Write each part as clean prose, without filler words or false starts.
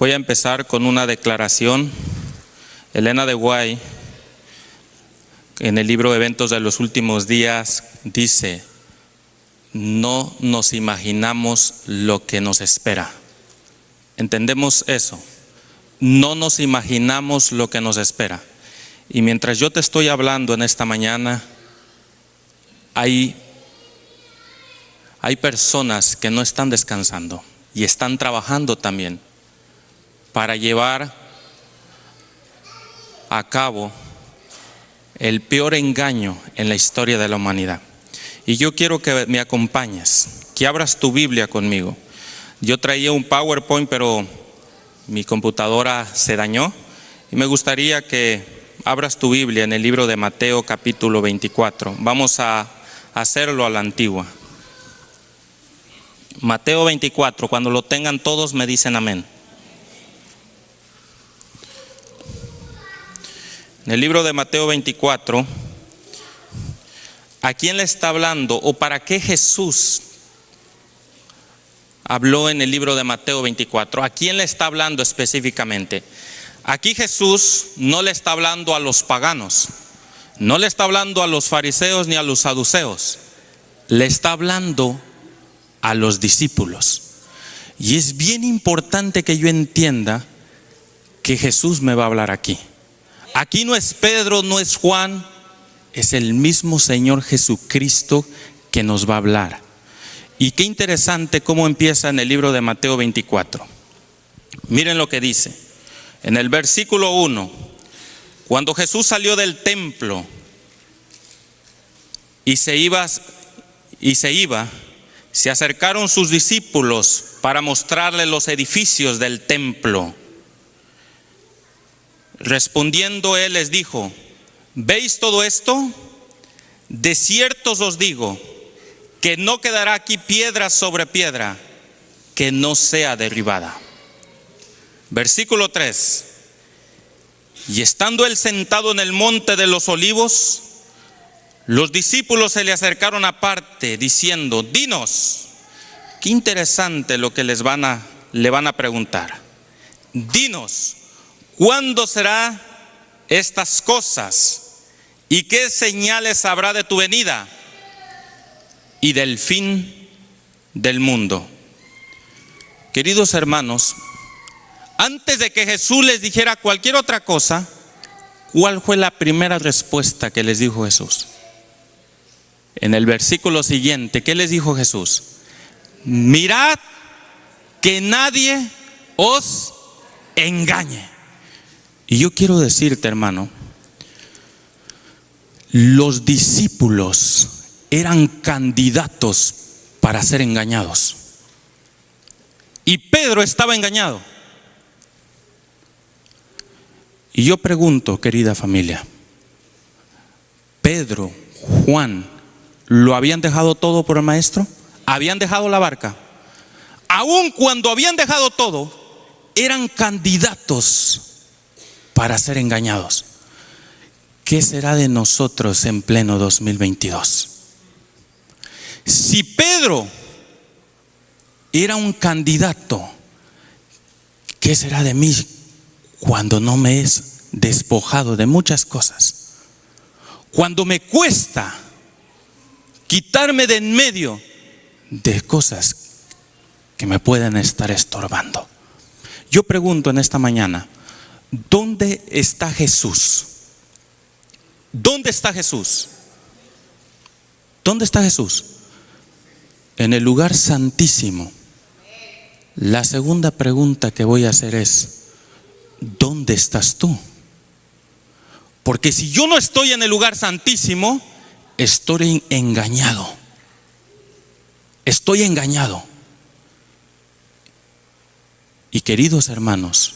Voy a empezar con una declaración. Elena de White, en el libro Eventos de los Últimos Días, dice: no nos imaginamos lo que nos espera. ¿Entendemos eso? No nos imaginamos lo que nos espera. Y mientras yo te estoy hablando en esta mañana, hay personas que no están descansando y están trabajando también para llevar a cabo el peor engaño en la historia de la humanidad. Y yo quiero que me acompañes, que abras tu Biblia conmigo. Yo traía un PowerPoint, pero mi computadora se dañó, y me gustaría que abras tu Biblia en el libro de Mateo capítulo 24. Vamos a hacerlo a la antigua. Mateo 24, cuando lo tengan todos me dicen amén. En el libro de Mateo 24, ¿a quién le está hablando o para qué Jesús habló en el libro de Mateo 24? ¿A quién le está hablando específicamente? Aquí Jesús no le está hablando a los paganos, no le está hablando a los fariseos ni a los saduceos, le está hablando a los discípulos. Y es bien importante que yo entienda que Jesús me va a hablar aquí. Aquí no es Pedro, no es Juan, es el mismo Señor Jesucristo que nos va a hablar. Y qué interesante cómo empieza en el libro de Mateo 24. Miren lo que dice. En el versículo 1, cuando Jesús salió del templo y se iba, se acercaron sus discípulos para mostrarle los edificios del templo. Respondiendo él les dijo: ¿veis todo esto? De cierto os digo que no quedará aquí piedra sobre piedra que no sea derribada. Versículo 3. Y estando él sentado en el monte de los olivos, los discípulos se le acercaron aparte diciendo: dinos. Qué interesante lo que le van a preguntar. Dinos, ¿cuándo será estas cosas? ¿Y qué señales habrá de tu venida y del fin del mundo? Queridos hermanos, antes de que Jesús les dijera cualquier otra cosa, ¿cuál fue la primera respuesta que les dijo Jesús? En el versículo siguiente, ¿qué les dijo Jesús? Mirad que nadie os engañe. Y yo quiero decirte, hermano, los discípulos eran candidatos para ser engañados. Y Pedro estaba engañado. Y yo pregunto, querida familia, Pedro, Juan, ¿lo habían dejado todo por el maestro? ¿Habían dejado la barca? Aun cuando habían dejado todo, eran candidatos para ser engañados. ¿Qué será de nosotros en pleno 2022? Si Pedro era un candidato, ¿qué será de mí cuando no me es despojado de muchas cosas? Cuando me cuesta quitarme de en medio de cosas que me pueden estar estorbando. Yo pregunto en esta mañana, ¿dónde está Jesús? ¿Dónde está Jesús? ¿Dónde está Jesús? En el lugar santísimo. La segunda pregunta que voy a hacer es: ¿dónde estás tú? Porque si yo no estoy en el lugar santísimo, estoy engañado. Estoy engañado. Y queridos hermanos,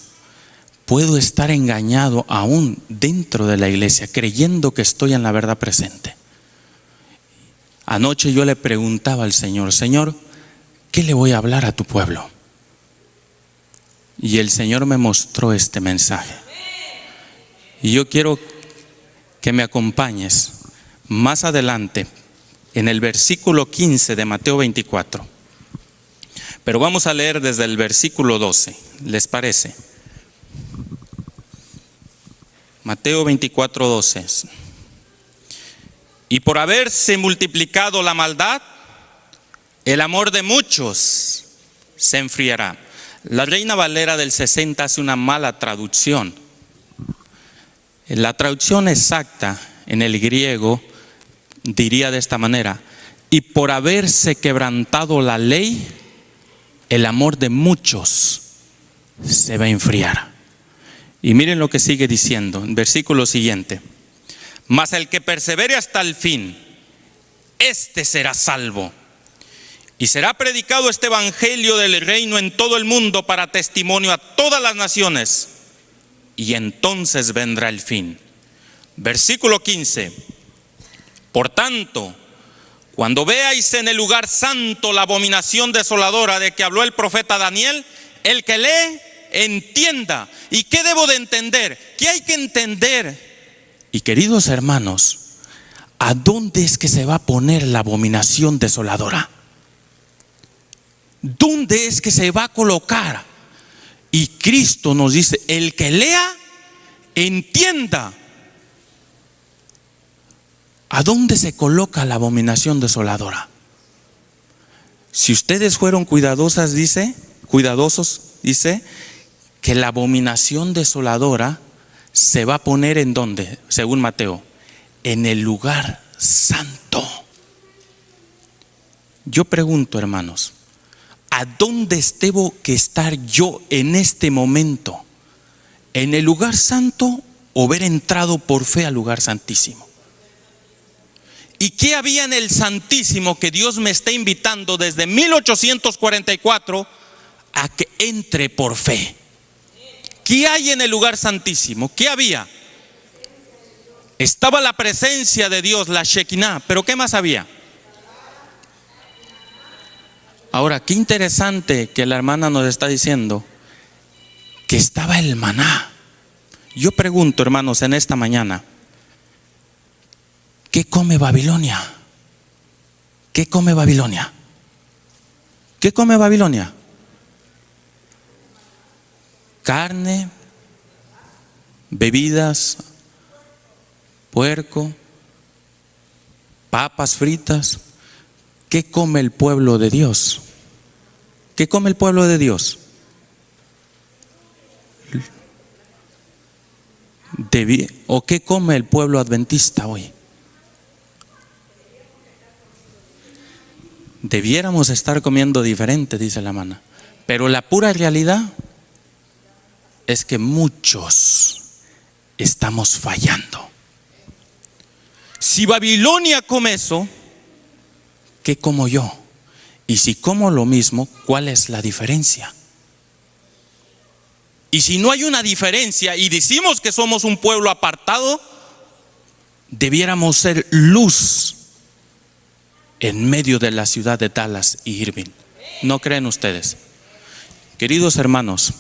puedo estar engañado aún dentro de la iglesia, creyendo que estoy en la verdad presente. Anoche yo le preguntaba al Señor: Señor, ¿qué le voy a hablar a tu pueblo? Y el Señor me mostró este mensaje. Y yo quiero que me acompañes más adelante en el versículo 15 de Mateo 24. Pero vamos a leer desde el versículo 12, ¿les parece? Mateo 24, 12. Y por haberse multiplicado la maldad, el amor de muchos se enfriará. La Reina Valera del 60 hace una mala traducción. La traducción exacta en el griego diría de esta manera: y por haberse quebrantado la ley, el amor de muchos se va a enfriar. Y miren lo que sigue diciendo, en versículo siguiente: mas el que persevere hasta el fin, este será salvo. Y será predicado este evangelio del reino en todo el mundo para testimonio a todas las naciones, y entonces vendrá el fin. Versículo 15: por tanto, cuando veáis en el lugar santo la abominación desoladora de que habló el profeta Daniel, el que lee, entienda. ¿Y qué debo de entender? ¿Qué hay que entender? Y queridos hermanos, ¿a dónde es que se va a poner la abominación desoladora? ¿Dónde es que se va a colocar? Y Cristo nos dice: el que lea, entienda. ¿A dónde se coloca la abominación desoladora? Si ustedes fueron cuidadosos, dice que la abominación desoladora se va a poner ¿en dónde? Según Mateo, en el lugar santo. Yo pregunto, hermanos, ¿a dónde debo que estar yo en este momento? ¿En el lugar santo o haber entrado por fe al lugar santísimo? ¿Y qué había en el Santísimo que Dios me está invitando desde 1844 a que entre por fe? ¿Qué hay en el lugar santísimo? ¿Qué había? Estaba la presencia de Dios, la Shekinah, pero ¿qué más había? Ahora, qué interesante que la hermana nos está diciendo que estaba el maná. Yo pregunto, hermanos, en esta mañana, ¿qué come Babilonia? ¿Qué come Babilonia? ¿Qué come Babilonia? Carne, bebidas, puerco, papas fritas. ¿Qué come el pueblo de Dios? ¿Qué come el pueblo de Dios? ¿O qué come el pueblo adventista hoy? Debiéramos estar comiendo diferente, dice la hermana. Pero la pura realidad es que muchos estamos fallando. Si Babilonia come eso, ¿qué como yo? Y si como lo mismo, ¿cuál es la diferencia? Y si no hay una diferencia y decimos que somos un pueblo apartado, debiéramos ser luz en medio de la ciudad de Dallas y Irving. ¿No creen ustedes? Queridos hermanos,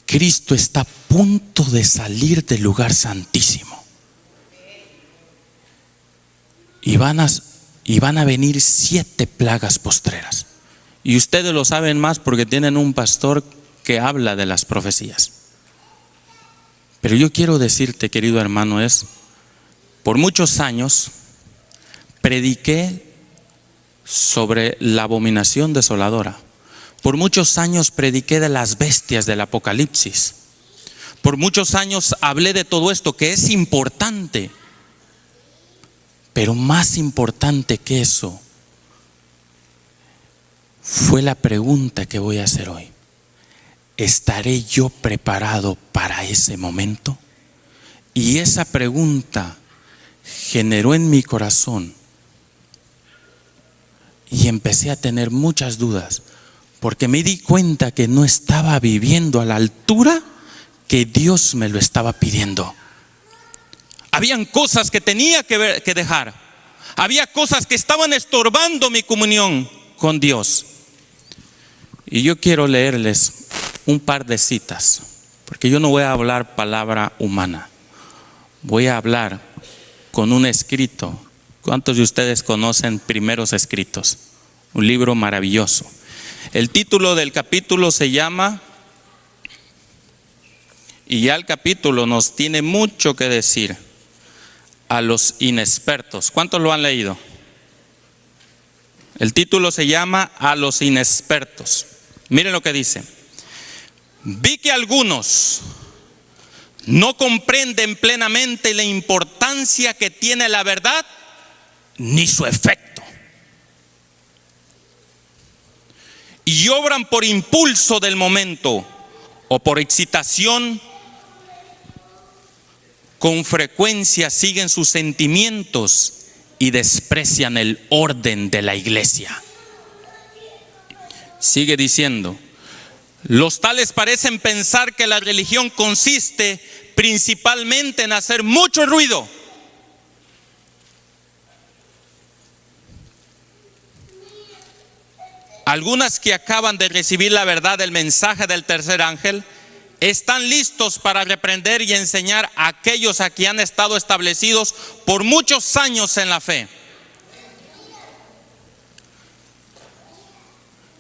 Cristo está a punto de salir del lugar santísimo. Y van a venir 7 plagas postreras. Y ustedes lo saben más porque tienen un pastor que habla de las profecías. Pero yo quiero decirte, querido hermano, por muchos años prediqué sobre la abominación desoladora. Por muchos años prediqué de las bestias del Apocalipsis. Por muchos años hablé de todo esto que es importante. Pero más importante que eso fue la pregunta que voy a hacer hoy. ¿Estaré yo preparado para ese momento? Y esa pregunta generó en mi corazón y empecé a tener muchas dudas, porque me di cuenta que no estaba viviendo a la altura que Dios me lo estaba pidiendo. Habían cosas que tenía que dejar. Había cosas que estaban estorbando mi comunión con Dios. Y yo quiero leerles un par de citas, porque yo no voy a hablar palabra humana. Voy a hablar con un escrito. ¿Cuántos de ustedes conocen Primeros Escritos? Un libro maravilloso. El título del capítulo se llama, y ya el capítulo nos tiene mucho que decir, a los inexpertos. ¿Cuántos lo han leído? El título se llama A los inexpertos. Miren lo que dice. Vi que algunos no comprenden plenamente la importancia que tiene la verdad ni su efecto, y obran por impulso del momento o por excitación. Con frecuencia siguen sus sentimientos y desprecian el orden de la iglesia. Sigue diciendo, los tales parecen pensar que la religión consiste principalmente en hacer mucho ruido. Algunas que acaban de recibir la verdad del mensaje del tercer ángel están listos para reprender y enseñar a aquellos a quienes han estado establecidos por muchos años en la fe.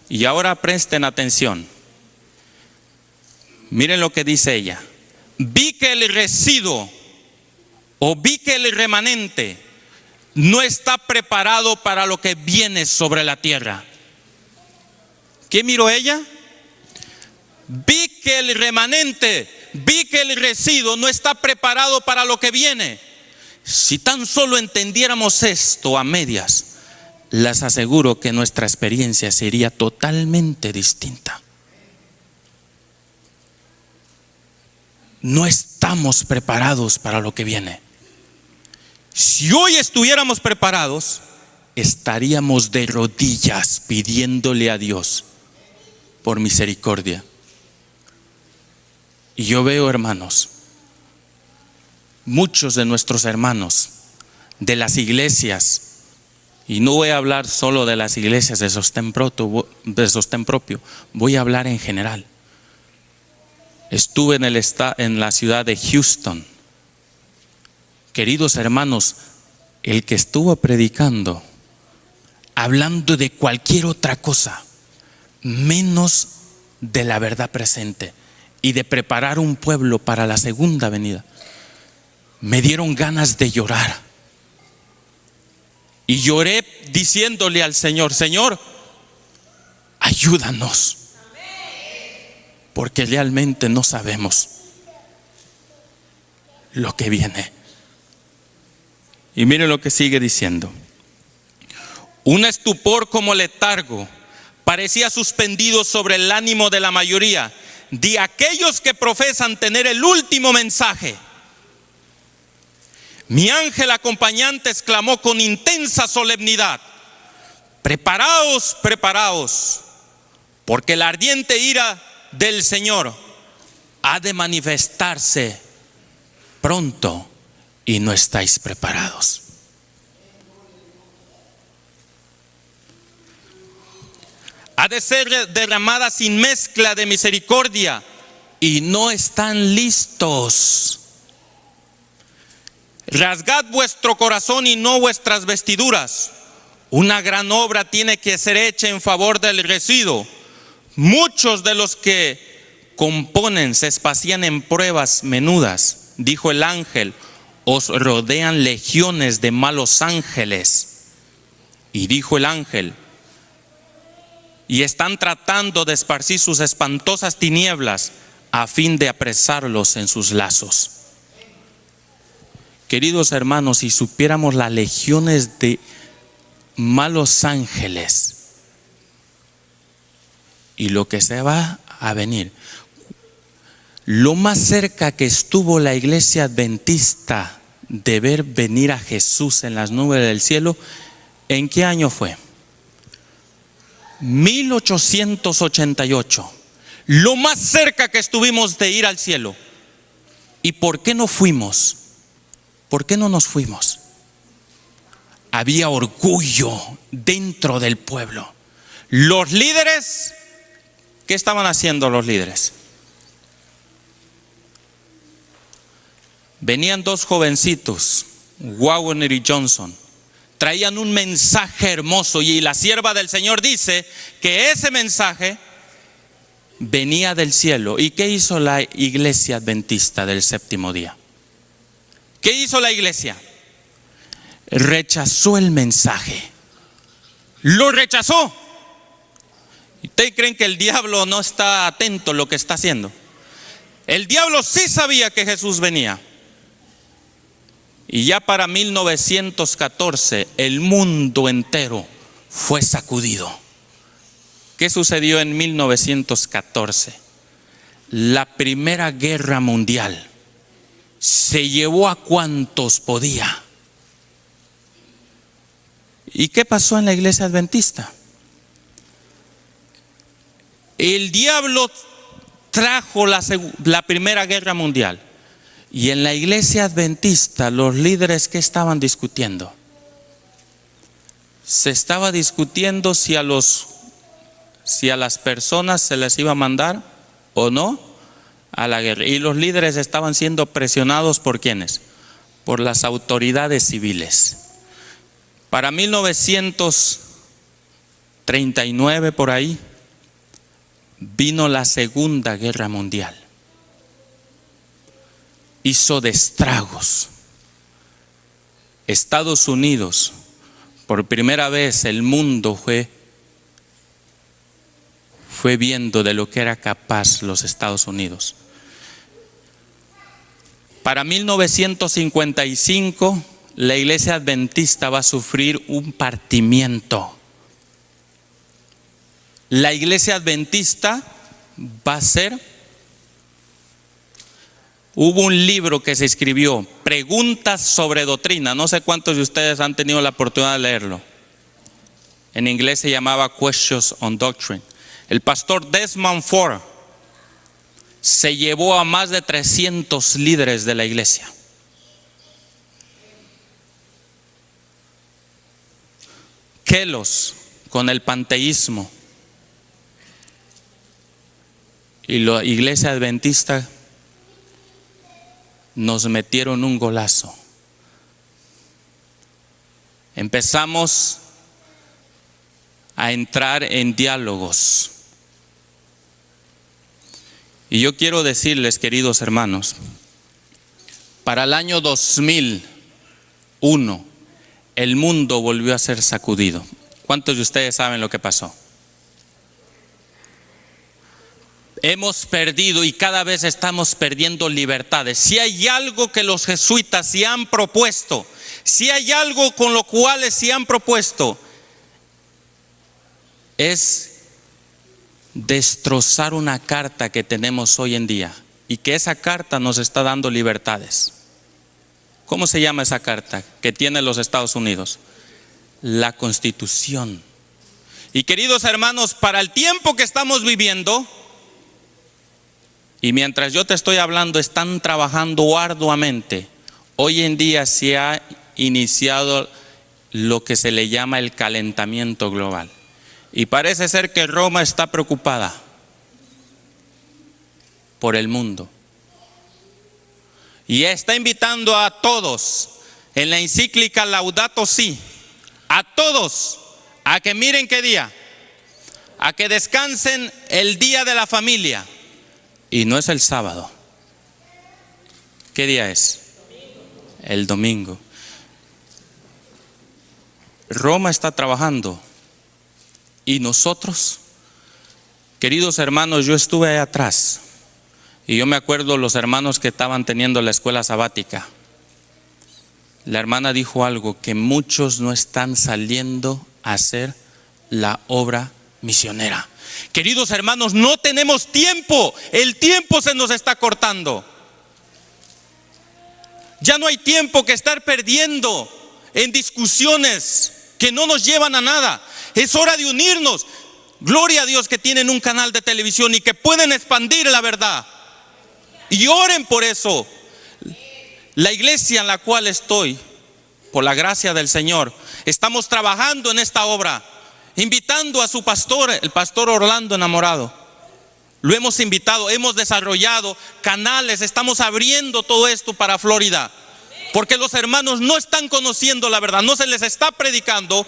Y ahora presten atención. Miren lo que dice ella. Vi que el residuo o vi que el remanente no está preparado para lo que viene sobre la tierra. ¿Qué miró ella? Vi que el remanente, vi que el residuo no está preparado para lo que viene. Si tan solo entendiéramos esto a medias, les aseguro que nuestra experiencia sería totalmente distinta. No estamos preparados para lo que viene. Si hoy estuviéramos preparados, estaríamos de rodillas pidiéndole a Dios por misericordia. Y yo veo, hermanos, muchos de nuestros hermanos de las iglesias, y no voy a hablar solo de las iglesias de sostén propio, voy a hablar en general. Estuve en la ciudad de Houston. Queridos hermanos, el que estuvo predicando, hablando de cualquier otra cosa, menos de la verdad presente y de preparar un pueblo para la segunda venida, me dieron ganas de llorar. Y lloré diciéndole al Señor, Señor, ayúdanos, porque realmente no sabemos lo que viene. Y miren lo que sigue diciendo. Un estupor como letargo parecía suspendido sobre el ánimo de la mayoría de aquellos que profesan tener el último mensaje. Mi ángel acompañante exclamó con intensa solemnidad: preparaos, preparaos, porque la ardiente ira del Señor ha de manifestarse pronto y no estáis preparados. Ha de ser derramada sin mezcla de misericordia y no están listos. Rasgad vuestro corazón y no vuestras vestiduras. Una gran obra tiene que ser hecha en favor del residuo. Muchos de los que componen se espacían en pruebas menudas. Dijo el ángel: os rodean legiones de malos ángeles. Y dijo el ángel: y están tratando de esparcir sus espantosas tinieblas a fin de apresarlos en sus lazos. Queridos hermanos, si supiéramos las legiones de malos ángeles y lo que se va a venir, lo más cerca que estuvo la iglesia adventista de ver venir a Jesús en las nubes del cielo, ¿en qué año fue? 1888. Lo más cerca que estuvimos de ir al cielo. ¿Y por qué no fuimos? ¿Por qué no nos fuimos? Había orgullo dentro del pueblo. Los líderes, ¿qué estaban haciendo los líderes? Venían dos jovencitos, Wagner y Johnson, traían un mensaje hermoso, y la sierva del Señor dice que ese mensaje venía del cielo. ¿Y qué hizo la iglesia adventista del séptimo día? ¿Qué hizo la iglesia? Rechazó el mensaje. Lo rechazó. ¿Ustedes creen que el diablo no está atento a lo que está haciendo? El diablo sí sabía que Jesús venía. Y ya para 1914 el mundo entero fue sacudido. ¿Qué sucedió en 1914? La Primera Guerra Mundial se llevó a cuantos podía. ¿Y qué pasó en la iglesia adventista? El diablo trajo la Primera Guerra Mundial. Y en la iglesia adventista, los líderes, ¿qué estaban discutiendo? Se estaba discutiendo si a las personas se les iba a mandar o no a la guerra. Y los líderes estaban siendo presionados ¿por quiénes? Por las autoridades civiles. Para 1939, por ahí, vino la Segunda Guerra Mundial. Hizo estragos. Estados Unidos, por primera vez el mundo fue viendo de lo que era capaz los Estados Unidos. Para 1955, la iglesia adventista va a sufrir un partimiento. La iglesia adventista va a ser... Hubo un libro que se escribió, Preguntas sobre Doctrina. No sé cuántos de ustedes han tenido la oportunidad de leerlo. En inglés se llamaba Questions on Doctrine. El pastor Desmond Ford se llevó a más de 300 líderes de la iglesia. Kelos con el panteísmo. Y la iglesia adventista nos metieron un golazo. Empezamos a entrar en diálogos. Y yo quiero decirles, queridos hermanos, para el año 2001, el mundo volvió a ser sacudido. ¿Cuántos de ustedes saben lo que pasó? Hemos perdido y cada vez estamos perdiendo libertades. Si hay algo que los jesuitas se han propuesto, si hay algo con lo cual se han propuesto, es destrozar una carta que tenemos hoy en día, y que esa carta nos está dando libertades. ¿Cómo se llama esa carta que tiene los Estados Unidos? La Constitución. Y queridos hermanos, para el tiempo que estamos viviendo, y mientras yo te estoy hablando, están trabajando arduamente. Hoy en día se ha iniciado lo que se le llama el calentamiento global. Y parece ser que Roma está preocupada por el mundo. Y está invitando a todos en la encíclica Laudato Si, a todos, a que miren qué día, a que descansen el día de la familia. Y no es el sábado. ¿Qué día es? El domingo. Roma está trabajando. Y nosotros, queridos hermanos, yo estuve ahí atrás. Y yo me acuerdo los hermanos que estaban teniendo la escuela sabática. La hermana dijo algo, que muchos no están saliendo a hacer la obra misionera. Queridos hermanos, no tenemos tiempo. El tiempo se nos está cortando. Ya no hay tiempo que estar perdiendo en discusiones que no nos llevan a nada. Es hora de unirnos. Gloria a Dios que tienen un canal de televisión y que pueden expandir la verdad. Y oren por eso. La iglesia en la cual estoy, por la gracia del Señor, estamos trabajando en esta obra, invitando a su pastor, el pastor Orlando Enamorado. Lo hemos invitado, hemos desarrollado canales, estamos abriendo todo esto para Florida. Porque los hermanos no están conociendo la verdad, no se les está predicando.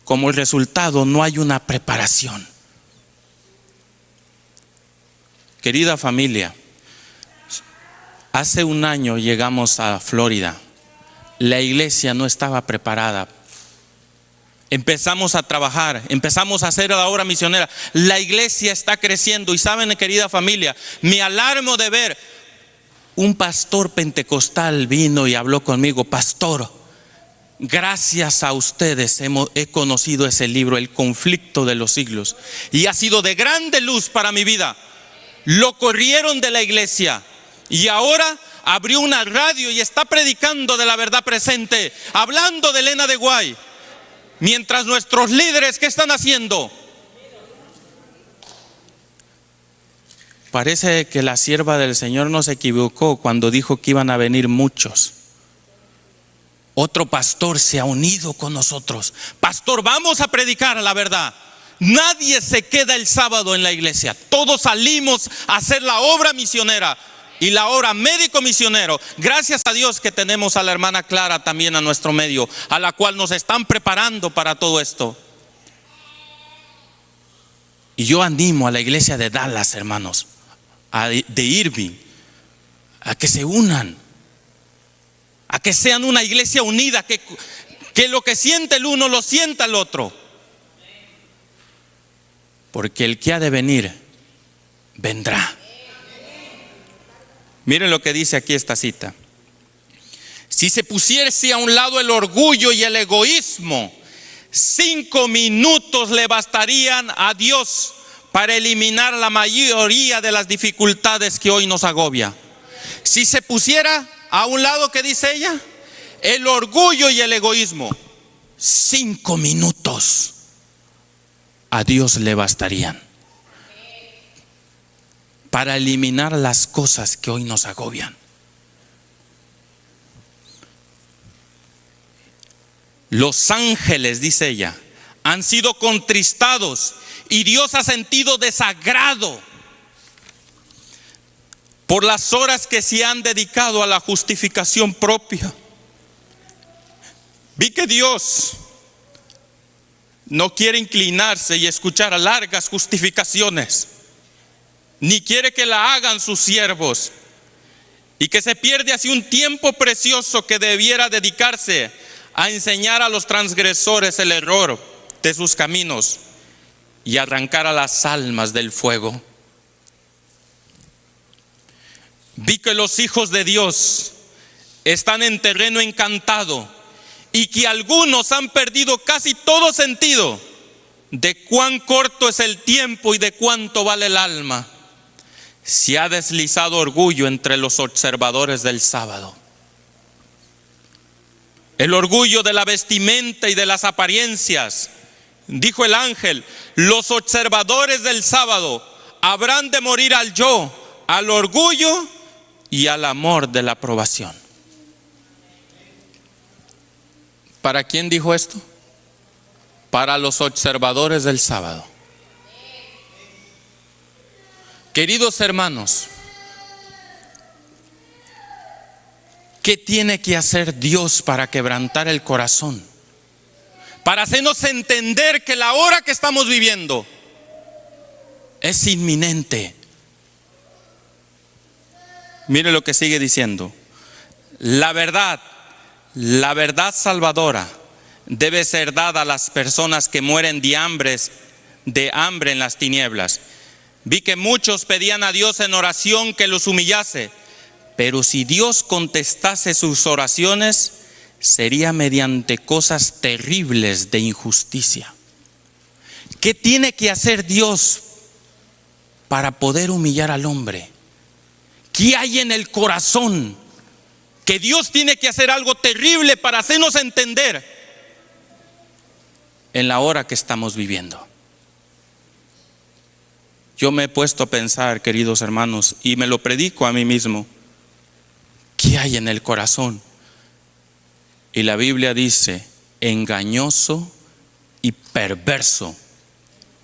Como el resultado, no hay una preparación. Querida familia, hace un año llegamos a Florida. La iglesia no estaba preparada. Empezamos a trabajar, empezamos a hacer la obra misionera. La iglesia está creciendo y saben, querida familia, me alarmo de ver un pastor pentecostal vino y habló conmigo: pastor, gracias a ustedes he conocido ese libro, El conflicto de los siglos, y ha sido de grande luz para mi vida. Lo corrieron de la iglesia y ahora abrió una radio y está predicando de la verdad presente, hablando de Elena de Guay. Mientras nuestros líderes, ¿qué están haciendo? Parece que la sierva del Señor no se equivocó cuando dijo que iban a venir muchos. Otro pastor se ha unido con nosotros. Pastor, vamos a predicar la verdad. Nadie se queda el sábado en la iglesia. Todos salimos a hacer la obra misionera y la obra médico misionero. Gracias a Dios que tenemos a la hermana Clara también a nuestro medio, a la cual nos están preparando para todo esto. Y yo animo a la iglesia de Dallas, hermanos, de Irving, a que se unan, a que sean una iglesia unida, que lo que siente el uno lo sienta el otro. Porque el que ha de venir, vendrá. Miren lo que dice aquí esta cita. Si se pusiese a un lado el orgullo y el egoísmo, 5 minutos le bastarían a Dios para eliminar la mayoría de las dificultades que hoy nos agobia. Si se pusiera a un lado, ¿qué dice ella? El orgullo y el egoísmo, 5 minutos a Dios le bastarían para eliminar las cosas que hoy nos agobian. Los ángeles, dice ella, han sido contristados y Dios ha sentido desagrado por las horas que se han dedicado a la justificación propia. Vi que Dios no quiere inclinarse y escuchar a largas justificaciones, ni quiere que la hagan sus siervos, y que se pierde así un tiempo precioso que debiera dedicarse a enseñar a los transgresores el error de sus caminos y arrancar a las almas del fuego. Vi que los hijos de Dios están en terreno encantado y que algunos han perdido casi todo sentido de cuán corto es el tiempo y de cuánto vale el alma. Se ha deslizado orgullo entre los observadores del sábado. El orgullo de la vestimenta y de las apariencias. Dijo el ángel: los observadores del sábado habrán de morir al yo, al orgullo y al amor de la aprobación. ¿Para quién dijo esto? Para los observadores del sábado. Queridos hermanos, ¿qué tiene que hacer Dios para quebrantar el corazón? Para hacernos entender que la hora que estamos viviendo es inminente. Mire lo que sigue diciendo. La verdad salvadora debe ser dada a las personas que mueren de hambre en las tinieblas. Vi que muchos pedían a Dios en oración que los humillase, pero si Dios contestase sus oraciones, sería mediante cosas terribles de injusticia. ¿Qué tiene que hacer Dios para poder humillar al hombre? ¿Qué hay en el corazón? Que Dios tiene que hacer algo terrible para hacernos entender en la hora que estamos viviendo. Yo me he puesto a pensar, queridos hermanos, y me lo predico a mí mismo. ¿Qué hay en el corazón? Y la Biblia dice: engañoso y perverso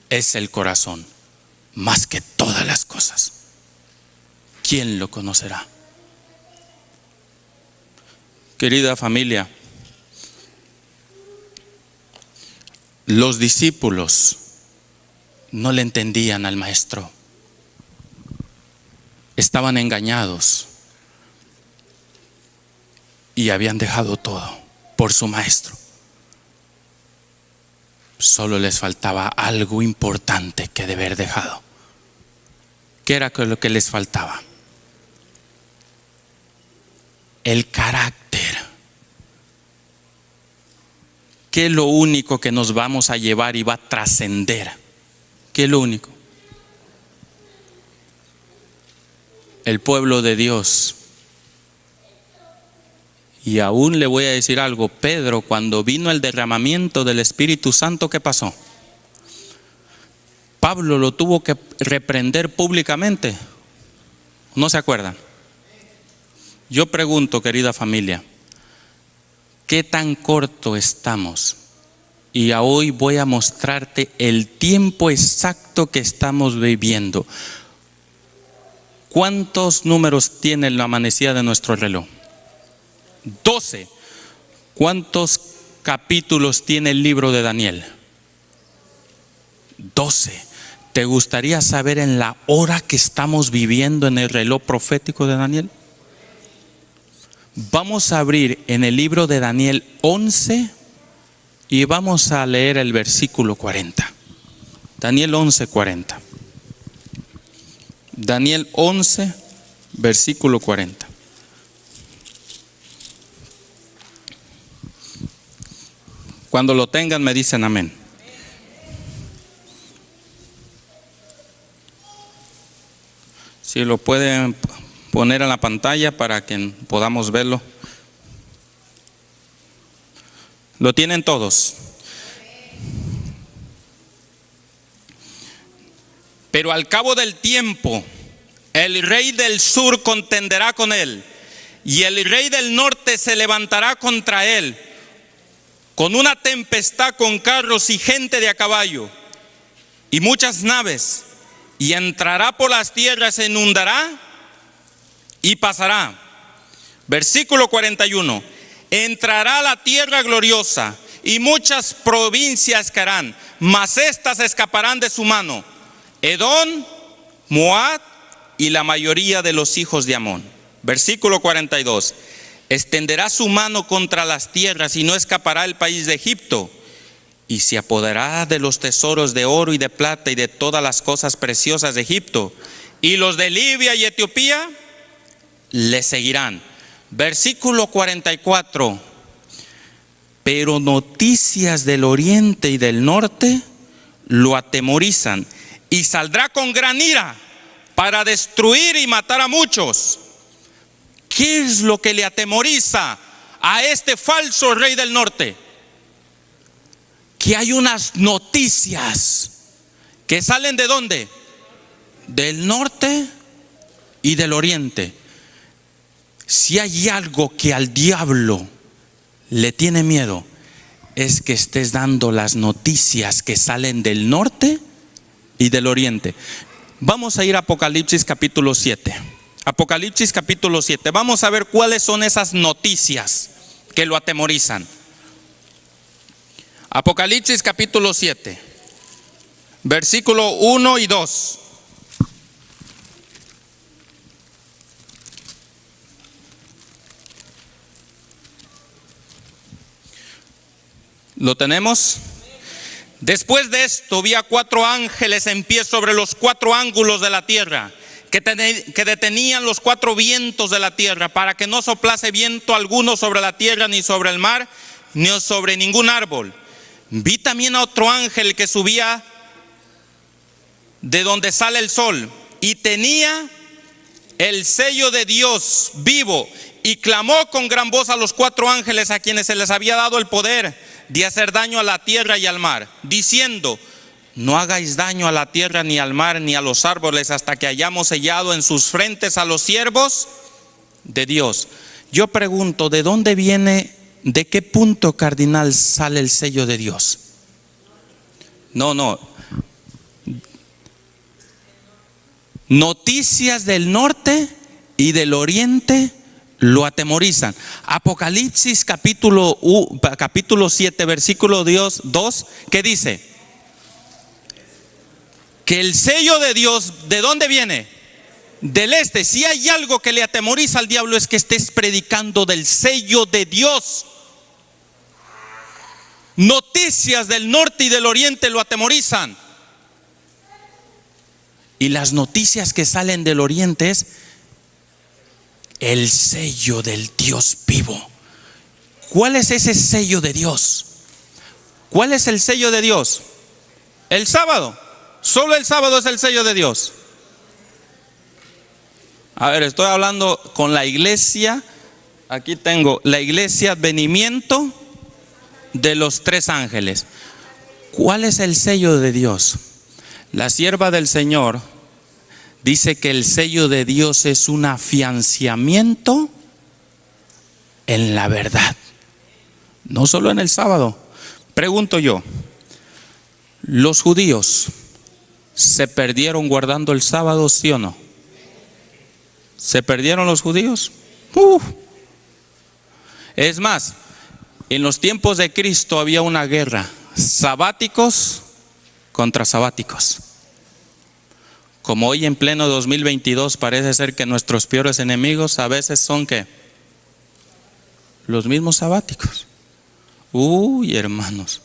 es el corazón, más que todas las cosas. ¿Quién lo conocerá? Querida familia, los discípulos no le entendían al maestro. Estaban engañados y habían dejado todo por su maestro. Solo les faltaba algo importante que de haber dejado. ¿Qué era lo que les faltaba? El carácter. ¿Qué es lo único que nos vamos a llevar y va a trascender? ¿Qué es lo único? El pueblo de Dios. Y aún le voy a decir algo, Pedro, cuando vino el derramamiento del Espíritu Santo, ¿qué pasó? Pablo lo tuvo que reprender públicamente. ¿No se acuerdan? Yo pregunto, querida familia, ¿qué tan corto estamos? Y hoy voy a mostrarte el tiempo exacto que estamos viviendo. ¿Cuántos números tiene la amanecida de nuestro reloj? 12. ¿Cuántos capítulos tiene el libro de Daniel? 12. ¿Te gustaría saber en la hora que estamos viviendo en el reloj profético de Daniel? Vamos a abrir en el libro de Daniel 11 y vamos a leer el versículo 40. Daniel 11, 40. Daniel 11, versículo 40. Cuando lo tengan me dicen amén. Si lo pueden poner en la pantalla para que podamos verlo. ¿Lo tienen todos? Pero al cabo del tiempo, el rey del sur contenderá con él, y el rey del norte se levantará contra él, con una tempestad, con carros y gente de a caballo, y muchas naves, y entrará por las tierras, se inundará y pasará. Versículo 41. Entrará a la tierra gloriosa, y muchas provincias caerán, mas estas escaparán de su mano: Edom, Moab y la mayoría de los hijos de Amón. Versículo 42. Extenderá su mano contra las tierras y no escapará el país de Egipto, y se apoderará de los tesoros de oro y de plata y de todas las cosas preciosas de Egipto, y los de Libia y Etiopía le seguirán. Versículo 44. Pero noticias del oriente y del norte lo atemorizan, y saldrá con gran ira para destruir y matar a muchos. ¿Qué es lo que le atemoriza a este falso rey del norte? Que hay unas noticias que salen ¿de dónde? Del norte y del oriente. Si hay algo que al diablo le tiene miedo, es que estés dando las noticias que salen del norte y del oriente. Vamos a ir a Apocalipsis capítulo 7. Apocalipsis capítulo 7. Vamos a ver cuáles son esas noticias que lo atemorizan. Apocalipsis capítulo 7, versículo 1 y 2. ¿Lo tenemos? Después de esto vi a 4 ángeles en pie sobre los 4 ángulos de la tierra, que detenían los 4 vientos de la tierra, para que no soplase viento alguno sobre la tierra, ni sobre el mar, ni sobre ningún árbol. Vi también a otro ángel que subía de donde sale el sol, y tenía el sello de Dios vivo, y clamó con gran voz a los 4 ángeles a quienes se les había dado el poder de hacer daño a la tierra y al mar, diciendo: no hagáis daño a la tierra, ni al mar, ni a los árboles, hasta que hayamos sellado en sus frentes a los siervos de Dios. Yo pregunto, ¿de dónde viene, de qué punto cardinal sale el sello de Dios? No. Noticias del norte y del oriente lo atemorizan. Apocalipsis capítulo 7, versículo 2, ¿qué dice? Que el sello de Dios, ¿de dónde viene? Del este. Si hay algo que le atemoriza al diablo es que estés predicando del sello de Dios. Noticias del norte y del oriente lo atemorizan. Y las noticias que salen del oriente es el sello del Dios vivo. ¿Cuál es ese sello de Dios? ¿Cuál es el sello de Dios? El sábado. Solo el sábado es el sello de Dios. A ver, estoy hablando con la iglesia. Aquí tengo la iglesia Advenimiento de los Tres Ángeles. ¿Cuál es el sello de Dios? La sierva del Señor dice que el sello de Dios es un afianzamiento en la verdad. No solo en el sábado. Pregunto yo, ¿los judíos se perdieron guardando el sábado, sí o no? ¿Se perdieron los judíos? Es más, en los tiempos de Cristo había una guerra, sabáticos contra sabáticos. Como hoy en pleno 2022 parece ser que nuestros peores enemigos a veces son ¿qué? Los mismos sabáticos. Hermanos,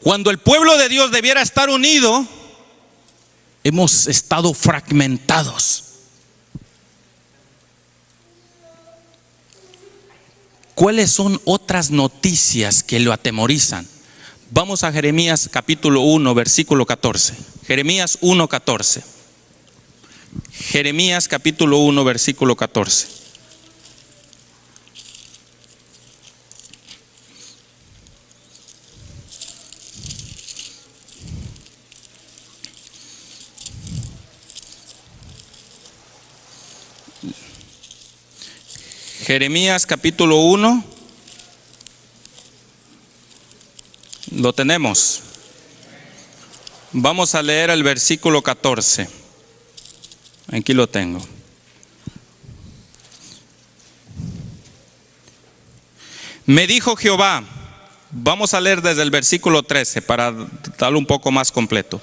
cuando el pueblo de Dios debiera estar unido, hemos estado fragmentados. ¿Cuáles son otras noticias que lo atemorizan? Vamos a Jeremías capítulo 1, versículo 14. Jeremías 1, 14. Jeremías capítulo 1, versículo 14. Jeremías capítulo 1, lo tenemos. Vamos a leer el versículo 14. Aquí lo tengo. Me dijo Jehová, vamos a leer desde el versículo 13 para darlo un poco más completo.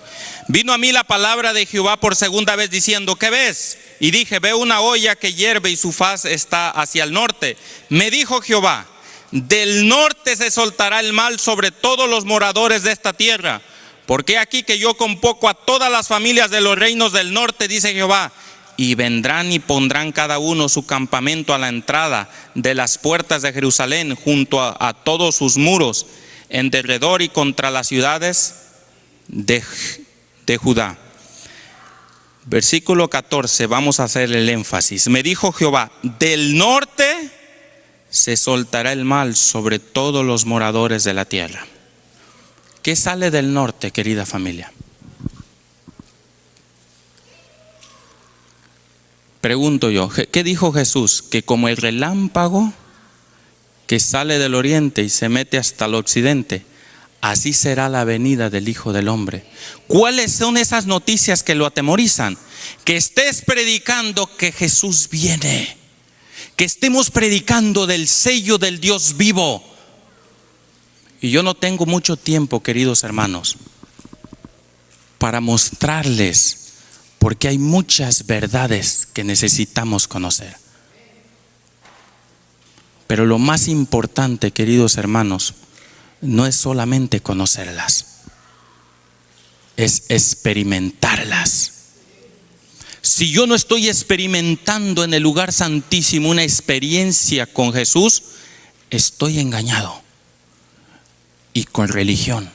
Vino a mí la palabra de Jehová por segunda vez diciendo, ¿qué ves? Y dije, veo una olla que hierve y su faz está hacia el norte. Me dijo Jehová, del norte se soltará el mal sobre todos los moradores de esta tierra. Porque aquí que yo convoco a todas las familias de los reinos del norte, dice Jehová, y vendrán y pondrán cada uno su campamento a la entrada de las puertas de Jerusalén, junto a todos sus muros, en derredor y contra las ciudades de Judá. Versículo 14, vamos a hacer el énfasis. Me dijo Jehová, del norte se soltará el mal sobre todos los moradores de la tierra. ¿Qué sale del norte, querida familia? Pregunto yo, ¿qué dijo Jesús? Que como el relámpago que sale del oriente y se mete hasta el occidente, así será la venida del Hijo del Hombre. ¿Cuáles son esas noticias que lo atemorizan? Que estés predicando que Jesús viene. Que estemos predicando del sello del Dios vivo. Y yo no tengo mucho tiempo, queridos hermanos, para mostrarles, porque hay muchas verdades que necesitamos conocer. Pero lo más importante, queridos hermanos, no es solamente conocerlas, es experimentarlas. Si yo no estoy experimentando en el lugar santísimo una experiencia con Jesús, estoy engañado y con religión.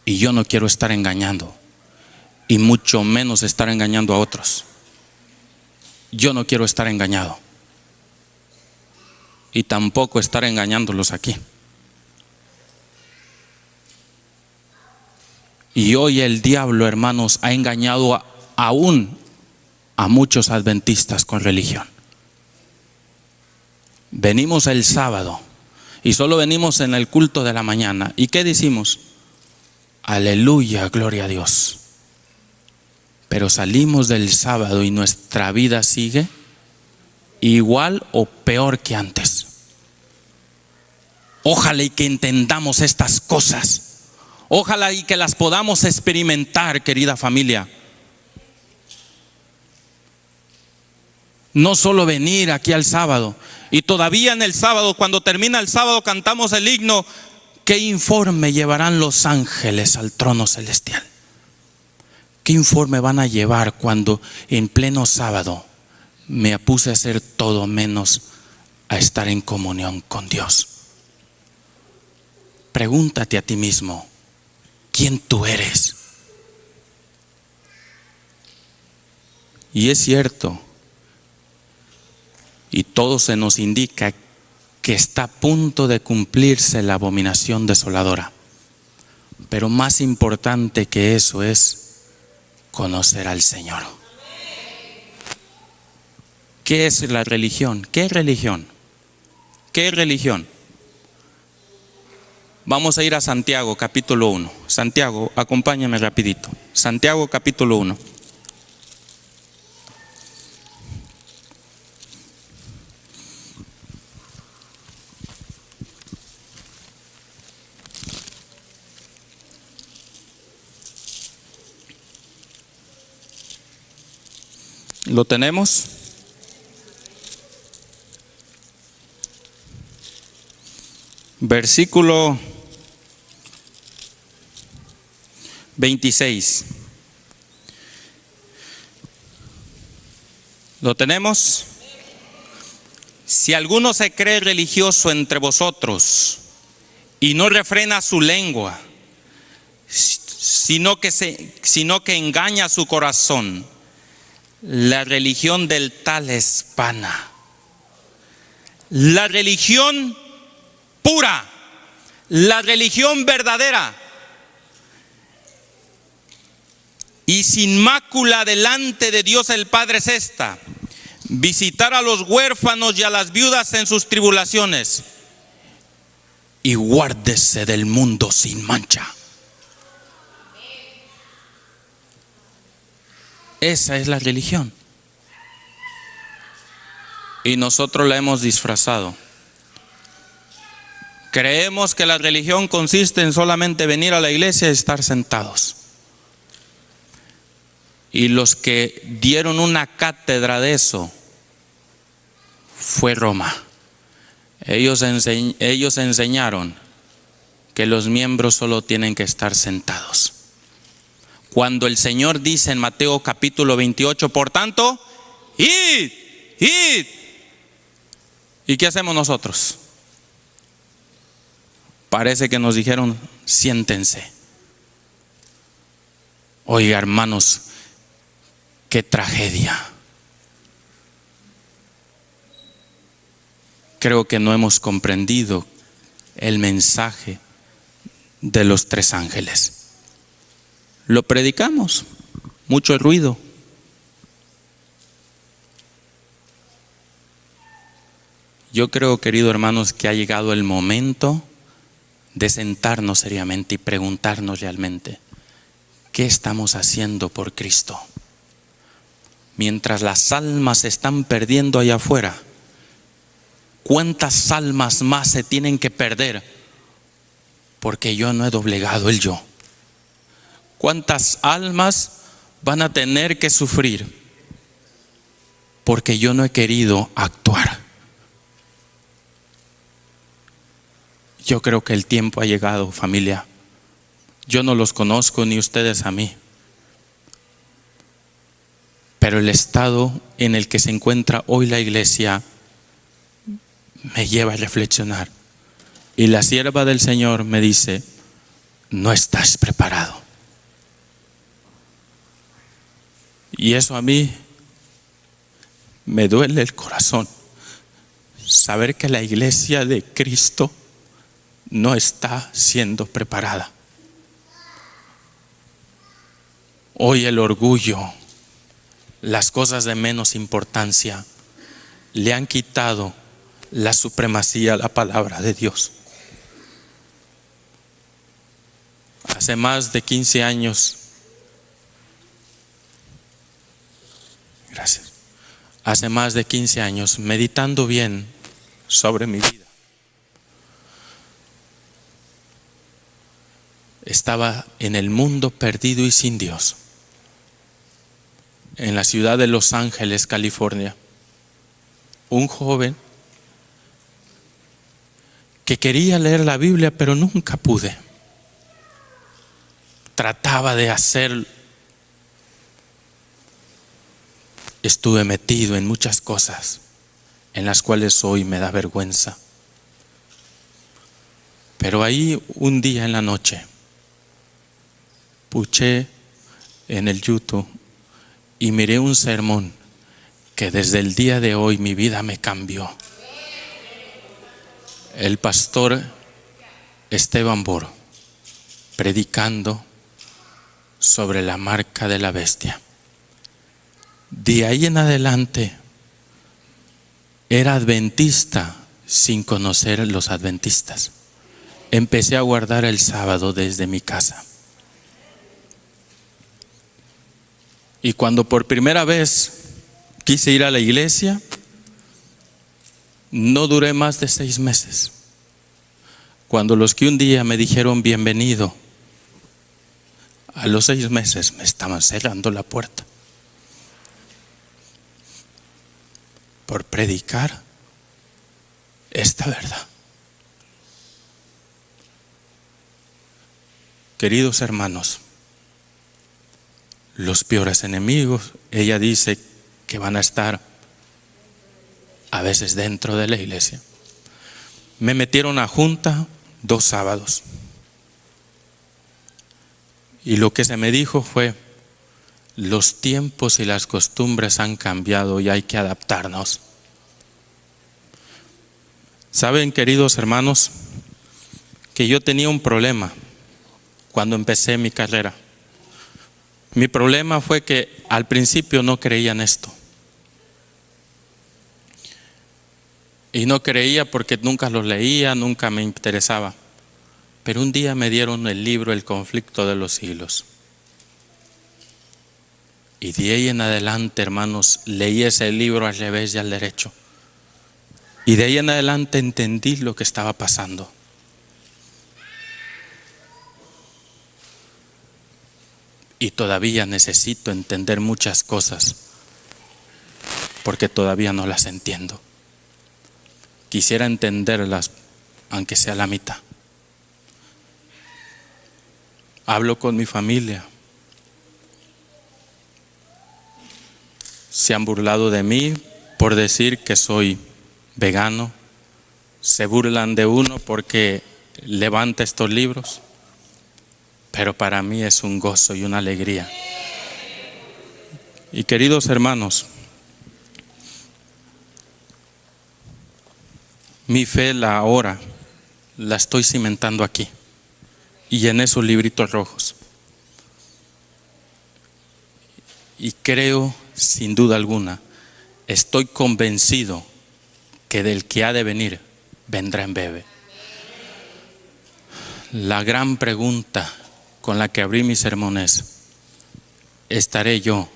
Y yo no quiero estar engañando, y mucho menos estar engañando a otros. Yo no quiero estar engañado, y tampoco estar engañándolos aquí. Y hoy el diablo, hermanos, ha engañado aún a muchos adventistas con religión. Venimos el sábado y solo venimos en el culto de la mañana. ¿Y qué decimos? Aleluya, gloria a Dios. Pero salimos del sábado y nuestra vida sigue igual o peor que antes. Ojalá y que entendamos estas cosas. Ojalá y que las podamos experimentar, querida familia. No solo venir aquí al sábado. Y todavía en el sábado, cuando termina el sábado, cantamos el himno. ¿Qué informe llevarán los ángeles al trono celestial? ¿Qué informe van a llevar cuando en pleno sábado me puse a hacer todo menos a estar en comunión con Dios? Pregúntate a ti mismo, ¿quién tú eres? Y es cierto, y todo se nos indica que está a punto de cumplirse la abominación desoladora. Pero más importante que eso es conocer al Señor. ¿Qué es la religión? ¿Qué es religión? ¿Qué es religión? Vamos a ir a Santiago capítulo 1. Santiago, acompáñame rapidito. Santiago capítulo 1. ¿Lo tenemos? Versículo 26. ¿Lo tenemos? Si alguno se cree religioso entre vosotros y no refrena su lengua, sino que engaña su corazón, la religión del tal es vana. La religión pura, la religión verdadera y sin mácula delante de Dios el Padre es esta: visitar a los huérfanos y a las viudas en sus tribulaciones, y guárdese del mundo sin mancha. Esa es la religión. Y nosotros la hemos disfrazado. Creemos que la religión consiste en solamente venir a la iglesia y estar sentados. Y los que dieron una cátedra de eso fue Roma. Ellos enseñaron que los miembros solo tienen que estar sentados. Cuando el Señor dice en Mateo capítulo 28, por tanto, id. ¿Y qué hacemos nosotros? Parece que nos dijeron, siéntense. Oiga, hermanos, qué tragedia. Creo que no hemos comprendido el mensaje de los tres ángeles. Lo predicamos, mucho ruido. Yo creo, queridos hermanos, que ha llegado el momento de sentarnos seriamente y preguntarnos realmente, ¿qué estamos haciendo por Cristo? Mientras las almas se están perdiendo allá afuera, ¿cuántas almas más se tienen que perder porque yo no he doblegado el yo? ¿Cuántas almas van a tener que sufrir porque yo no he querido actuar? Yo creo que el tiempo ha llegado, familia. Yo no los conozco ni ustedes a mí, pero el estado en el que se encuentra hoy la iglesia me lleva a reflexionar. Y la sierva del Señor me dice, no estás preparado. Y eso a mí me duele el corazón, saber que la iglesia de Cristo no está siendo preparada. Hoy el orgullo, las cosas de menos importancia, le han quitado la supremacía a la palabra de Dios. Hace más de 15 años, gracias. hace más de 15 años, meditando bien sobre mi vida. Estaba en el mundo perdido y sin Dios, en la ciudad de Los Ángeles, California. Un joven que quería leer la Biblia, pero nunca pude. Trataba de hacerlo. Estuve metido en muchas cosas en las cuales hoy me da vergüenza. Pero ahí un día en la noche puché en el YouTube y miré un sermón que desde el día de hoy mi vida me cambió. El pastor Esteban Boro predicando sobre la marca de la bestia. De ahí en adelante era adventista sin conocer a los adventistas. Empecé a guardar el sábado desde mi casa. Y cuando por primera vez quise ir a la iglesia, no duré más de 6 meses. Cuando los que un día me dijeron bienvenido, a los 6 meses me estaban cerrando la puerta por predicar esta verdad. Queridos hermanos, los peores enemigos, ella dice que van a estar a veces dentro de la iglesia. Me metieron a junta 2 sábados. Y lo que se me dijo fue: los tiempos y las costumbres han cambiado y hay que adaptarnos. Saben, queridos hermanos, que yo tenía un problema cuando empecé mi carrera. Mi problema fue que al principio no creía en esto. Y no creía porque nunca los leía, nunca me interesaba. Pero un día me dieron el libro El conflicto de los siglos. Y de ahí en adelante, hermanos, leí ese libro al revés y al derecho. Y de ahí en adelante entendí lo que estaba pasando. Y todavía necesito entender muchas cosas, porque todavía no las entiendo. Quisiera entenderlas, aunque sea la mitad. Hablo con mi familia. Se han burlado de mí por decir que soy vegano. Se burlan de uno porque levanta estos libros. Pero para mí es un gozo y una alegría. Y queridos hermanos, mi fe ahora la estoy cimentando aquí y en esos libritos rojos. Y creo, sin duda alguna, estoy convencido que del que ha de venir, vendrá en breve. La gran pregunta con la que abrí mi sermón es: ¿estaré yo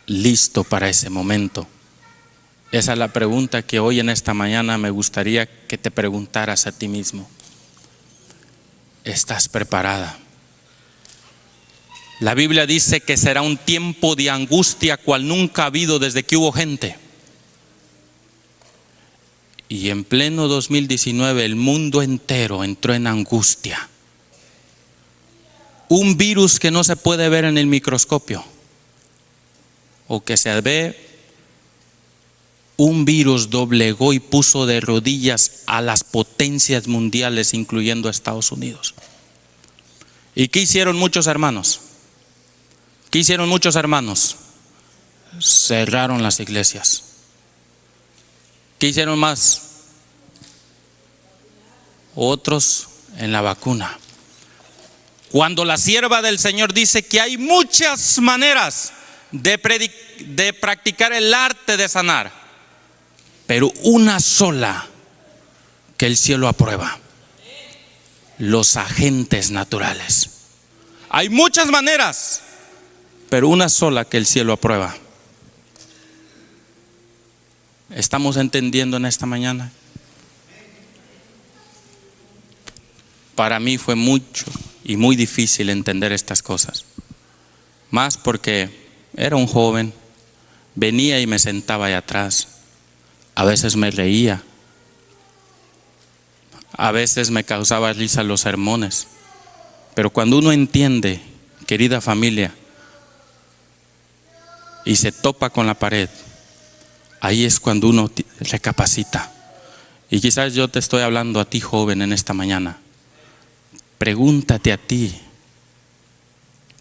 listo para ese momento? Esa es la pregunta que hoy en esta mañana me gustaría que te preguntaras a ti mismo. ¿Estás preparada? La Biblia dice que será un tiempo de angustia cual nunca ha habido desde que hubo gente. Y en pleno 2019 el mundo entero entró en angustia. Un virus que no se puede ver en el microscopio, o que se ve, un virus doblegó y puso de rodillas a las potencias mundiales, incluyendo a Estados Unidos. ¿Y qué hicieron muchos hermanos? ¿Qué hicieron muchos hermanos? Cerraron las iglesias. ¿Qué hicieron más? Otros en la vacuna. Cuando la sierva del Señor dice que hay muchas maneras de practicar el arte de sanar, pero una sola que el cielo aprueba: los agentes naturales. Hay muchas maneras, pero una sola que el cielo aprueba: ¿Estamos entendiendo en esta mañana? Para mí fue mucho y muy difícil entender estas cosas. Más porque era un joven, venía y me sentaba ahí atrás. A veces me reía. A veces me causaba risa los sermones. Pero cuando uno entiende, querida familia, y se topa con la pared, ahí es cuando uno recapacita. Y quizás yo te estoy hablando a ti, joven, en esta mañana. Pregúntate a ti,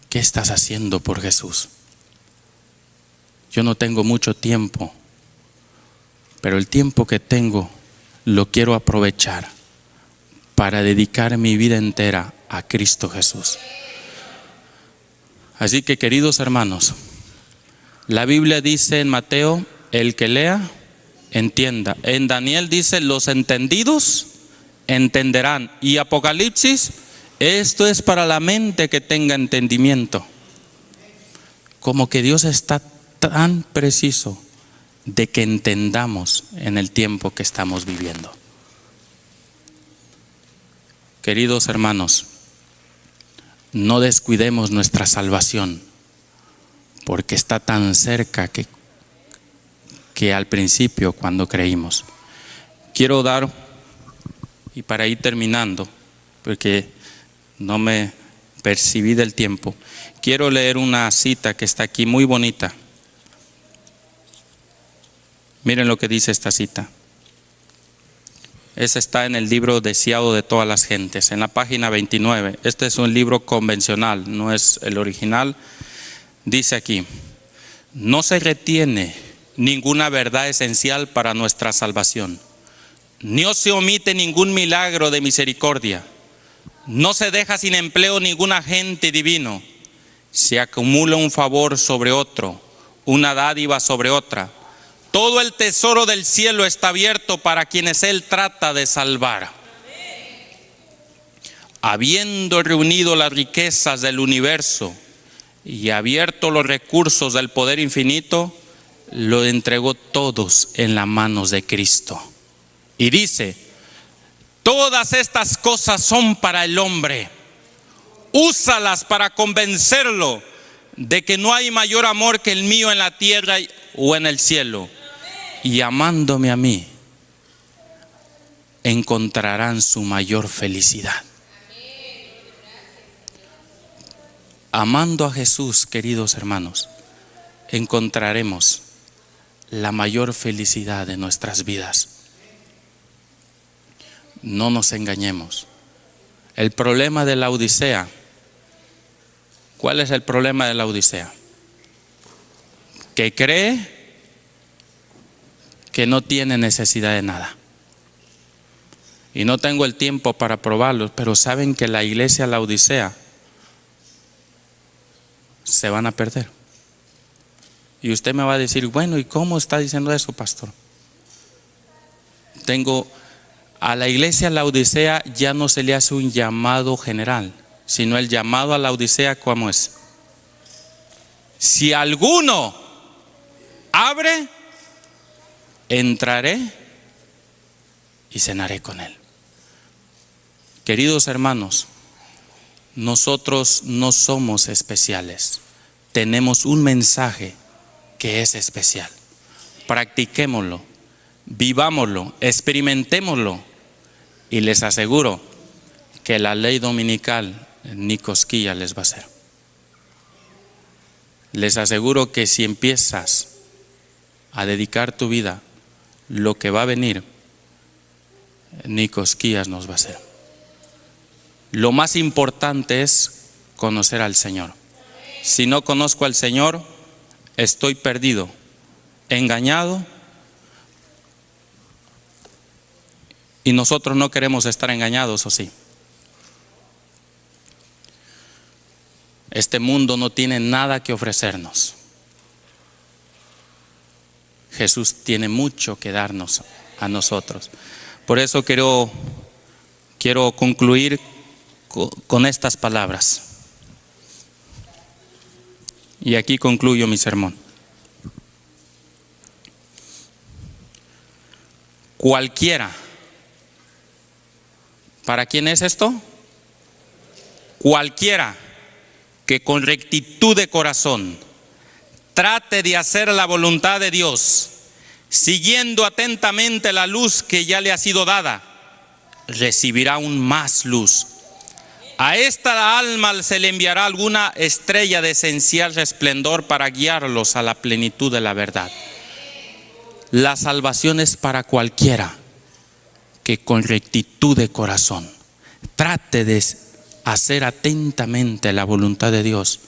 ¿qué estás haciendo por Jesús? Yo no tengo mucho tiempo, pero el tiempo que tengo lo quiero aprovechar para dedicar mi vida entera a Cristo Jesús. Así que, queridos hermanos, la Biblia dice en Mateo, el que lea, entienda. En Daniel dice, los entendidos entenderán. Y Apocalipsis, esto es para la mente que tenga entendimiento. Como que Dios está tan preciso de que entendamos en el tiempo que estamos viviendo. Queridos hermanos, no descuidemos nuestra salvación, porque está tan cerca que al principio cuando creímos. Quiero dar, y para ir terminando, porque no me percibí del tiempo, quiero leer una cita que está aquí muy bonita. Miren lo que dice esta cita. Esa está en el libro Deseado de todas las gentes, en la página 29. Este es un libro convencional, no es el original. Dice aquí, no se retiene ninguna verdad esencial para nuestra salvación. No se omite ningún milagro de misericordia. No se deja sin empleo ningún agente divino. Se acumula un favor sobre otro, una dádiva sobre otra. Todo el tesoro del cielo está abierto para quienes Él trata de salvar. Habiendo reunido las riquezas del universo y abierto los recursos del poder infinito, lo entregó todos en las manos de Cristo. Y dice, todas estas cosas son para el hombre. Úsalas para convencerlo de que no hay mayor amor que el mío en la tierra o en el cielo. Y amándome a mí, encontrarán su mayor felicidad. Amando a Jesús, queridos hermanos, encontraremos la mayor felicidad de nuestras vidas. No nos engañemos. El problema de la Odisea, ¿cuál es el problema de la Odisea? Que cree que no tiene necesidad de nada. Y no tengo el tiempo para probarlo, pero saben que la iglesia la Odisea se van a perder. Y usted me va a decir, bueno, ¿y cómo está diciendo eso, pastor? A la iglesia la Odisea ya no se le hace un llamado general, sino el llamado a la Odisea, ¿cómo es? Si alguno abre, entraré y cenaré con él. Queridos hermanos, nosotros no somos especiales. Tenemos un mensaje que es especial. Practiquémoslo, vivámoslo, experimentémoslo y les aseguro que la ley dominical ni cosquilla les va a hacer. Les aseguro que si empiezas a dedicar tu vida, lo que va a venir, ni cosquillas nos va a hacer. Lo más importante es conocer al Señor. Si no conozco al Señor, estoy perdido, engañado, y nosotros no queremos estar engañados, ¿o sí? Este mundo no tiene nada que ofrecernos. Jesús tiene mucho que darnos a nosotros. Por eso quiero concluir con estas palabras. Y aquí concluyo mi sermón. Cualquiera. ¿Para quién es esto? Cualquiera que con rectitud de corazón trate de hacer la voluntad de Dios, siguiendo atentamente la luz que ya le ha sido dada, recibirá aún más luz. A esta alma se le enviará alguna estrella de esencial resplandor para guiarlos a la plenitud de la verdad. La salvación es para cualquiera que con rectitud de corazón trate de hacer atentamente la voluntad de Dios,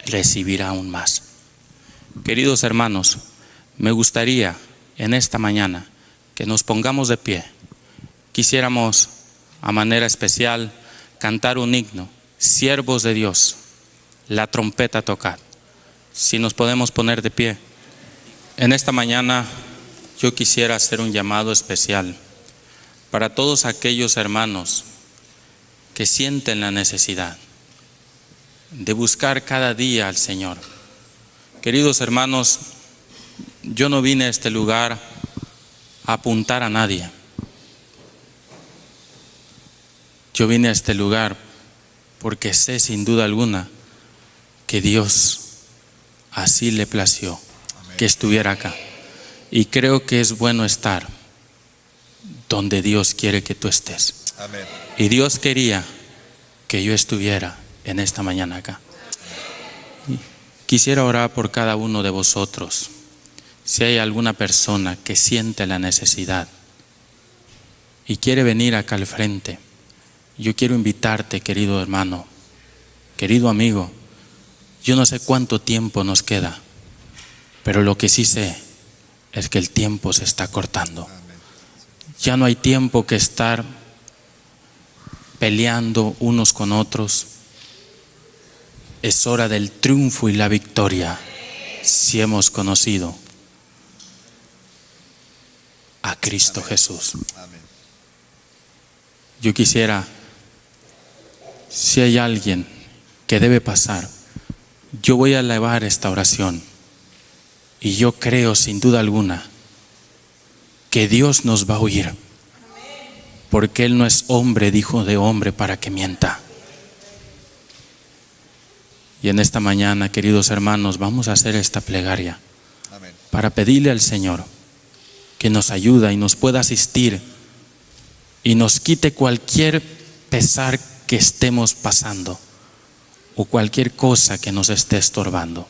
recibirá aún más. Queridos hermanos, me gustaría en esta mañana que nos pongamos de pie. Quisiéramos a manera especial cantar un himno, siervos de Dios, la trompeta tocad. Si nos podemos poner de pie. En esta mañana yo quisiera hacer un llamado especial para todos aquellos hermanos que sienten la necesidad de buscar cada día al Señor. Queridos hermanos, yo no vine a este lugar a apuntar a nadie. Yo vine a este lugar porque sé sin duda alguna que Dios así le plació que estuviera acá. Y creo que es bueno estar donde Dios quiere que tú estés. Amén. Y Dios quería que yo estuviera en esta mañana acá. Quisiera orar por cada uno de vosotros. Si hay alguna persona que siente la necesidad y quiere venir acá al frente, yo quiero invitarte, querido hermano, querido amigo. Yo no sé cuánto tiempo nos queda, pero lo que sí sé es que el tiempo se está cortando. Ya no hay tiempo que estar peleando unos con otros. Es hora del triunfo y la victoria si hemos conocido a Cristo Jesús. Yo quisiera, si hay alguien que debe pasar, yo voy a elevar esta oración y yo creo sin duda alguna que Dios nos va a oír, porque Él no es hombre, hijo de hombre, para que mienta. Y en esta mañana, queridos hermanos, vamos a hacer esta plegaria para pedirle al Señor que nos ayude y nos pueda asistir y nos quite cualquier pesar que estemos pasando o cualquier cosa que nos esté estorbando.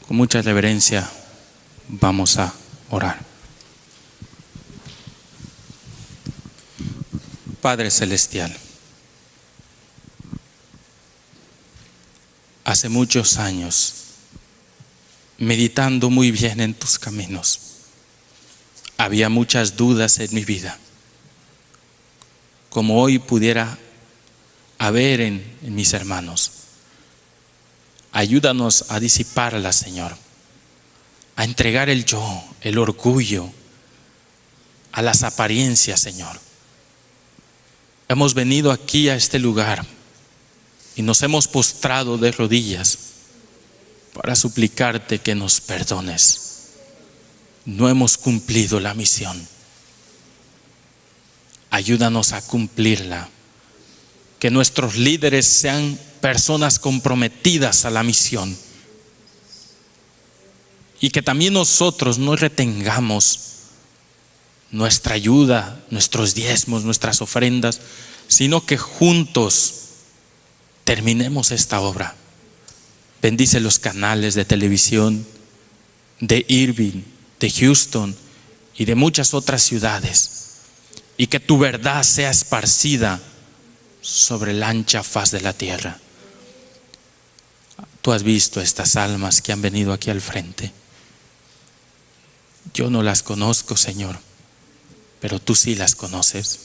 Con mucha reverencia vamos a orar. Padre Celestial, hace muchos años, meditando muy bien en tus caminos, había muchas dudas en mi vida, como hoy pudiera haber en mis hermanos. Ayúdanos a disiparlas, Señor, a entregar el yo, el orgullo, a las apariencias, Señor. Hemos venido aquí a este lugar y nos hemos postrado de rodillas para suplicarte que nos perdones. No hemos cumplido la misión. Ayúdanos a cumplirla. Que nuestros líderes sean personas comprometidas a la misión. Y que también nosotros no retengamos nuestra ayuda, nuestros diezmos, nuestras ofrendas, sino que juntos terminemos esta obra. Bendice los canales de televisión de Irving, de Houston y de muchas otras ciudades, y que tu verdad sea esparcida sobre la ancha faz de la tierra. Tú has visto estas almas que han venido aquí al frente. Yo no las conozco, Señor, pero tú sí las conoces.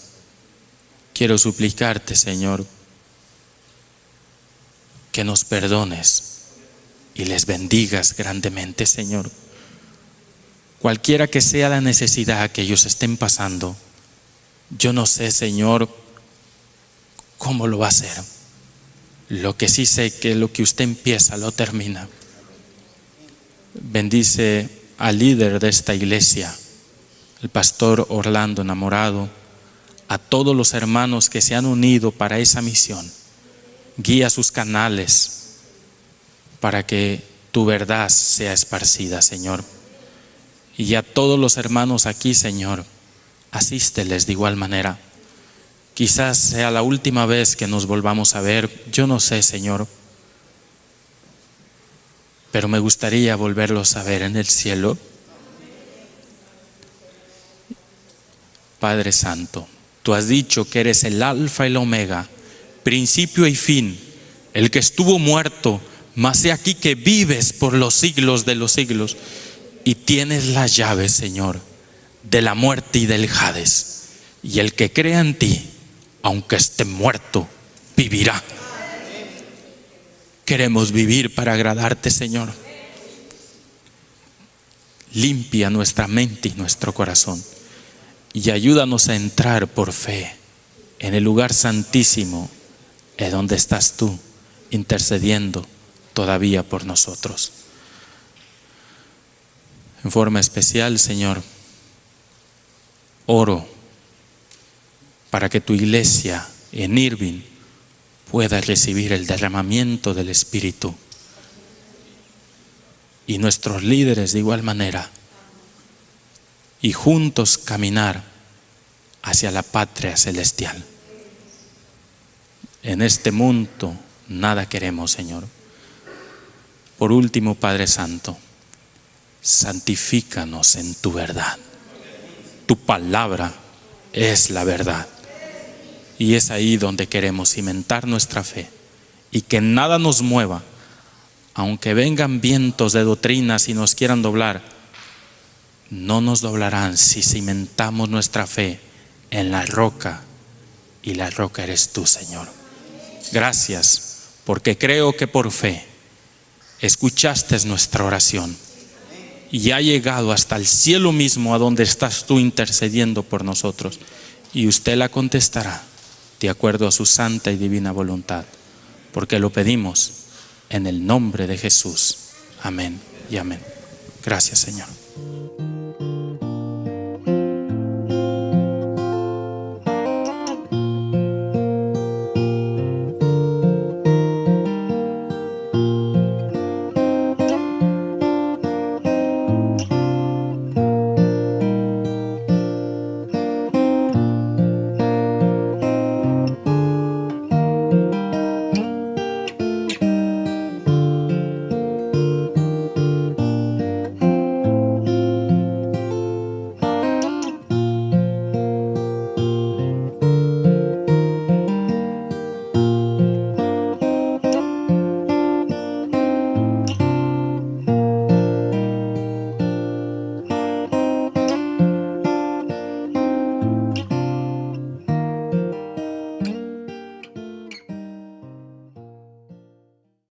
Quiero suplicarte, Señor, que nos perdones y les bendigas grandemente, Señor. Cualquiera que sea la necesidad que ellos estén pasando, yo no sé, Señor, cómo lo va a hacer. Lo que sí sé que lo que usted empieza lo termina. Bendice al líder de esta iglesia el pastor Orlando Enamorado, a todos los hermanos que se han unido para esa misión. Guía sus canales para que tu verdad sea esparcida, Señor. Y a todos los hermanos aquí, Señor, asísteles de igual manera. Quizás sea la última vez que nos volvamos a ver, yo no sé, Señor, pero me gustaría volverlos a ver en el cielo. Padre Santo, tú has dicho que eres el alfa y el omega, principio y fin, el que estuvo muerto, mas he aquí que vives por los siglos de los siglos y tienes las llaves, Señor, de la muerte y del Hades. Y el que crea en ti, aunque esté muerto, vivirá. Queremos vivir para agradarte, Señor. Limpia nuestra mente y nuestro corazón y ayúdanos a entrar por fe en el lugar santísimo, en donde estás tú intercediendo todavía por nosotros. En forma especial, Señor, oro para que tu iglesia en Irving pueda recibir el derramamiento del Espíritu, y nuestros líderes de igual manera, y juntos caminar hacia la patria celestial. En este mundo nada queremos, Señor. Por último, Padre Santo, santifícanos en tu verdad. Tu palabra es la verdad. Y es ahí donde queremos cimentar nuestra fe y que nada nos mueva, aunque vengan vientos de doctrinas y nos quieran doblar, no nos doblarán si cimentamos nuestra fe en la roca, y la roca eres tú, Señor. Gracias, porque creo que por fe escuchaste nuestra oración y ha llegado hasta el cielo mismo, a donde estás tú intercediendo por nosotros, y usted la contestará de acuerdo a su santa y divina voluntad, porque lo pedimos en el nombre de Jesús. Amén y amén. Gracias, Señor.